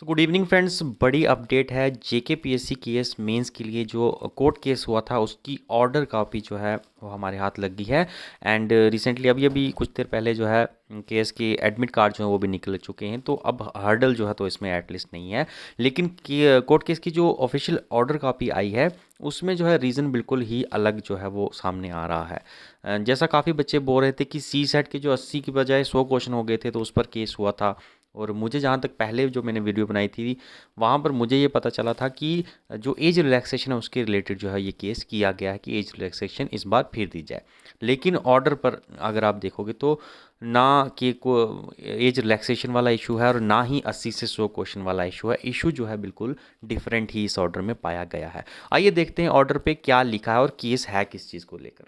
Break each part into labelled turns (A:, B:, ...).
A: So good evening friends, बड़ी update है। JKPSC KS mains के लिए जो कोर्ट केस हुआ था उसकी ऑर्डर कॉपी जो है वो हमारे हाथ लग गई है। एंड रिसेंटली अभी अभी कुछ देर पहले जो है केस के एडमिट कार्ड जो है वो भी निकल चुके हैं। तो अब हर्डल जो है तो इसमें एटलीस्ट नहीं है। लेकिन कोर्ट केस की जो ऑफिशियल ऑर्डर कॉपी आई है उसमें जो है रीज़न बिल्कुल ही अलग जो है वो सामने आ रहा है। जैसा काफ़ी बच्चे बोल रहे थे कि सी सेट के जो 80 की बजाय 100 क्वेश्चन हो गए थे तो उस पर केस हुआ था। और मुझे जहाँ तक पहले जो मैंने वीडियो बनाई थी वहाँ पर मुझे ये पता चला था कि जो एज रिलैक्सेशन है उसके रिलेटेड जो है ये केस किया गया है कि एज रिलैक्सेशन इस बार फिर दी जाए। लेकिन ऑर्डर पर अगर आप देखोगे तो ना कि को एज रिलैक्सेशन वाला इशू है और ना ही 80 से 100 क्वेश्चन वाला इशू है। इशू जो है बिल्कुल डिफरेंट ही इस ऑर्डर में पाया गया है। आइए देखते हैं ऑर्डर पे क्या लिखा है और केस है किस चीज़ को लेकर।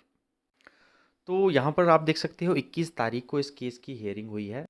A: तो यहाँ पर आप देख सकते हो 21 तारीख को इस केस की हियरिंग हुई है।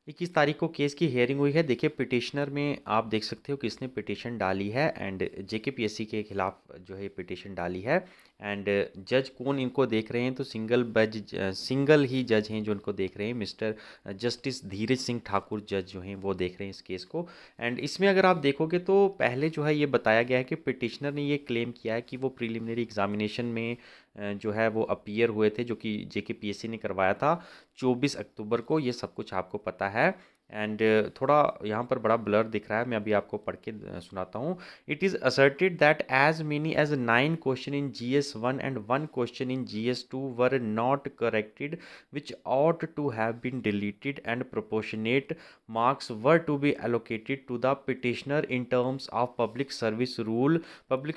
A: 21 तारीख को केस की हियरिंग हुई है। देखिए पिटिशनर में आप देख सकते हो किसने पिटिशन डाली है एंड जेकेपीएससी के खिलाफ जो है पिटिशन डाली है। एंड जज कौन इनको देख रहे हैं तो सिंगल ही जज हैं जो इनको देख रहे हैं। मिस्टर जस्टिस धीरज सिंह ठाकुर जज जो हैं वो देख रहे हैं इस केस को। एंड इसमें अगर आप देखोगे तो पहले जो है ये बताया गया है कि पिटिशनर ने ये क्लेम किया है कि वो प्रिलिमिनरी एग्जामिनेशन में जो है वो अपीयर हुए थे जो कि जेकेपीएससी ने करवाया था 24 अक्टूबर को। ये सब कुछ आपको पता है। एंड थोड़ा यहाँ पर बड़ा ब्लर दिख रहा है, मैं अभी आपको पढ़ के सुनाता हूँ। It is asserted that as many as 9 question in GS1 and 1 question in GS2 were not corrected which ought to have been deleted and proportionate marks were to be allocated to the petitioner in terms of Public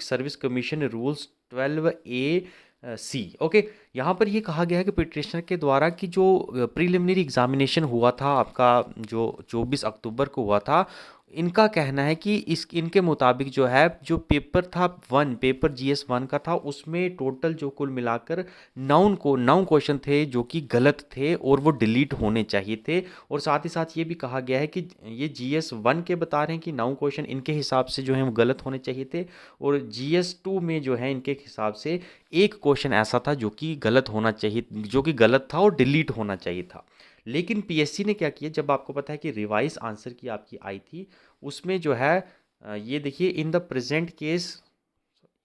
A: Service Commission rules 12A C. Okay, यहाँ पर ये कहा गया है कि petitioner के द्वारा कि जो प्रीलिमिनरी एग्जामिनेशन हुआ था आपका जो 24 अक्टूबर को हुआ था, इनका कहना है कि इनके मुताबिक जो है जो पेपर था पेपर GS1 का था उसमें टोटल जो कुल मिलाकर 9 क्वेश्चन थे जो कि गलत थे और वो डिलीट होने चाहिए थे। और साथ ही साथ ये भी कहा गया है कि ये GS1 के बता रहे हैं कि 9 क्वेश्चन इनके हिसाब से जो है वो गलत होने चाहिए थे। और GS2 में जो है इनके हिसाब से एक क्वेश्चन ऐसा था जो कि गलत होना चाहिए, जो कि गलत था और डिलीट होना चाहिए था। लेकिन पीएससी ने क्या किया, जब आपको पता है कि रिवाइज आंसर की आपकी आई थी उसमें जो है ये देखिए इन द प्रेजेंट केस,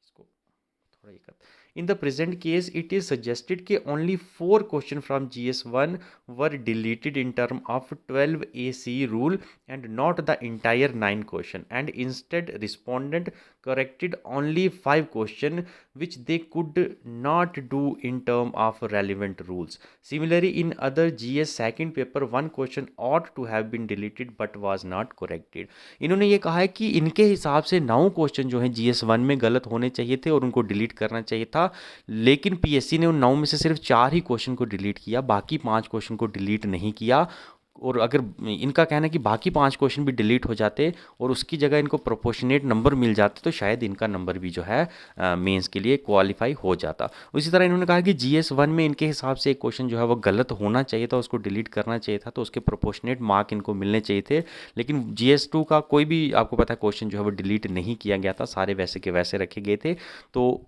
A: इसको थोड़ा ये कर, in the present case it is suggested कि only 4 question from GS1 were deleted in term of 12AC rule and not the entire 9 question, and instead respondent corrected only 5 question which they could not do in term of relevant rules. Similarly in other GS second paper 1 question ought to have been deleted but was not corrected. इन्होंने ये कहा है कि इनके हिसाब से 9 question जो हैं GS1 में गलत होने चाहिए थे और उनको डिलीट करना चाहिए था। लेकिन पीएससी ने उन 9 में से सिर्फ 4 ही क्वेश्चन को डिलीट किया, बाकी 5 क्वेश्चन को डिलीट नहीं किया। और अगर इनका कहना है कि बाकी 5 क्वेश्चन भी डिलीट हो जाते और उसकी जगह इनको प्रोपोर्शनेट नंबर मिल जाते तो शायद इनका नंबर भी जो है मेंस के लिए क्वालिफाई हो जाता। उसी तरह इन्होंने कहा कि GS1 में इनके हिसाब से एक क्वेश्चन जो है वो गलत होना चाहिए था, उसको डिलीट करना चाहिए था, तो उसके प्रोपोर्शनेट मार्क इनको मिलने चाहिए थे। लेकिन GS2 का कोई भी आपको पता है क्वेश्चन जो है वो डिलीट नहीं किया गया था, सारे वैसे के वैसे रखे गए थे। तो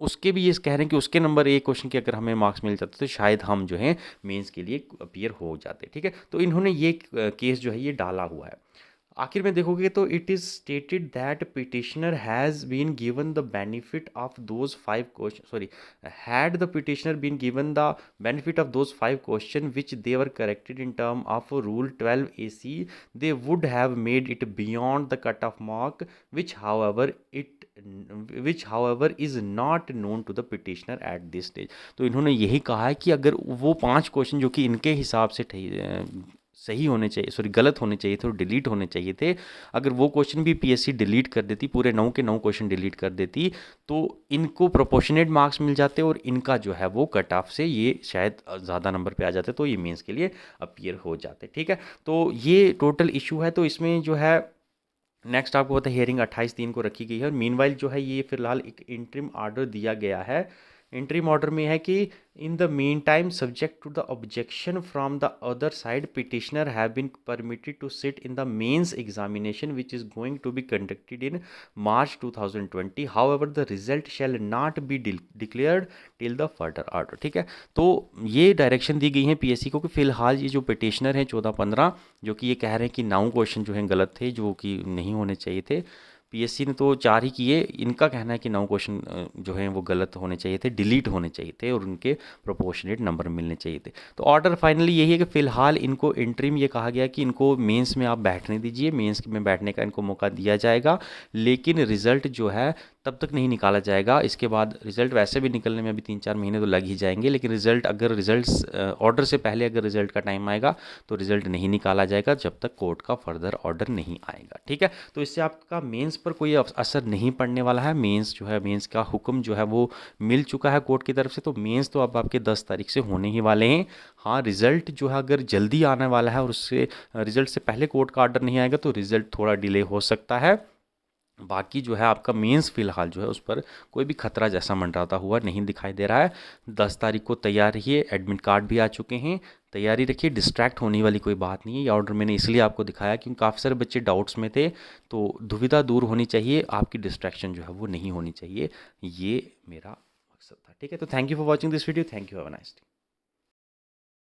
A: उसके भी ये कह रहे हैं कि उसके नंबर एक क्वेश्चन के अगर हमें मार्क्स मिल जाते तो शायद हम जो हैं मेंस के लिए अपीयर हो जाते। ठीक है, तो इन्होंने ये केस जो है ये डाला हुआ है। आखिर में देखोगे तो it is stated that petitioner has been given the benefit of those 5 question, sorry, had the petitioner been given the benefit of those 5 question which they were corrected in term of rule 12AC, they would have made it beyond the cut off mark which however is not known to the petitioner at this stage. तो इन्होंने यही कहा है कि अगर वो 5 question जो कि इनके हिसाब से सही होने चाहिए, सॉरी गलत होने चाहिए थे और डिलीट होने चाहिए थे, अगर वो क्वेश्चन भी पीएससी डिलीट कर देती, पूरे 9 के 9 क्वेश्चन डिलीट कर देती तो इनको प्रोपोर्शनेट मार्क्स मिल जाते और इनका जो है वो कट ऑफ से ये शायद ज़्यादा नंबर पे आ जाते तो ये मेंस के लिए अपीयर हो जाते। ठीक है, तो ये टोटल इशू है। तो इसमें जो है नेक्स्ट आपको पता है हियरिंग 28/3 को रखी गई है और मीनवाइल जो है ये फिलहाल एक इंटरिम ऑर्डर दिया गया है इंटरिम ऑर्डर में है कि in the meantime subject to the objection from the other side petitioner have been permitted to sit in the mains examination which is going to be conducted in March 2020, however the result shall not be declared till the further order. ठीक है, तो ये direction दी गई है PSC को कि फिलहाल ये जो पिटिशनर हैं 14-15 जो कि ये कह रहे हैं कि 9 क्वेश्चन जो हैं गलत थे, जो कि नहीं होने चाहिए थे, पीएससी ने तो 4 ही किए, इनका कहना है कि 9 क्वेश्चन जो हैं वो गलत होने चाहिए थे, डिलीट होने चाहिए थे और उनके प्रोपोर्शनेट नंबर मिलने चाहिए थे। तो ऑर्डर फाइनली यही है कि फ़िलहाल इनको इंटरिम ये कहा गया कि इनको मेंस में आप बैठने दीजिए, मेंस में बैठने का इनको मौका दिया जाएगा, लेकिन रिज़ल्ट जो है तब तक नहीं निकाला जाएगा। इसके बाद रिज़ल्ट वैसे भी निकलने में अभी 3-4 महीने तो लग ही जाएंगे, लेकिन रिज़ल्ट्स ऑर्डर से पहले अगर रिज़ल्ट का टाइम आएगा तो रिज़ल्ट नहीं निकाला जाएगा जब तक कोर्ट का फर्दर ऑर्डर नहीं आएगा। ठीक है, तो इससे आपका मेंस पर कोई असर नहीं पड़ने वाला है। मेंस जो है, मेंस का हुक्म जो है वो मिल चुका है कोर्ट की तरफ से, तो मेंस तो अब आपके 10 तारीख से होने ही वाले हैं। हाँ, रिज़ल्ट जो है अगर जल्दी आने वाला है और उससे रिज़ल्ट से पहले कोर्ट का ऑर्डर नहीं आएगा तो रिज़ल्ट थोड़ा डिले हो सकता है। बाकी जो है आपका मेंस फ़िलहाल जो है उस पर कोई भी खतरा जैसा मंडराता हुआ नहीं दिखाई दे रहा है। 10 तारीख को तैयार रहिए, एडमिट कार्ड भी आ चुके हैं, तैयारी रखिए, डिस्ट्रैक्ट होने वाली कोई बात नहीं है। ये ऑर्डर मैंने इसलिए आपको दिखाया क्योंकि काफ़ी सारे बच्चे डाउट्स में थे, तो दुविधा दूर होनी चाहिए, आपकी डिस्ट्रैक्शन जो है वो नहीं होनी चाहिए, ये मेरा मकसद था। ठीक है, तो thank you for watching this video, thank you, have a nice day.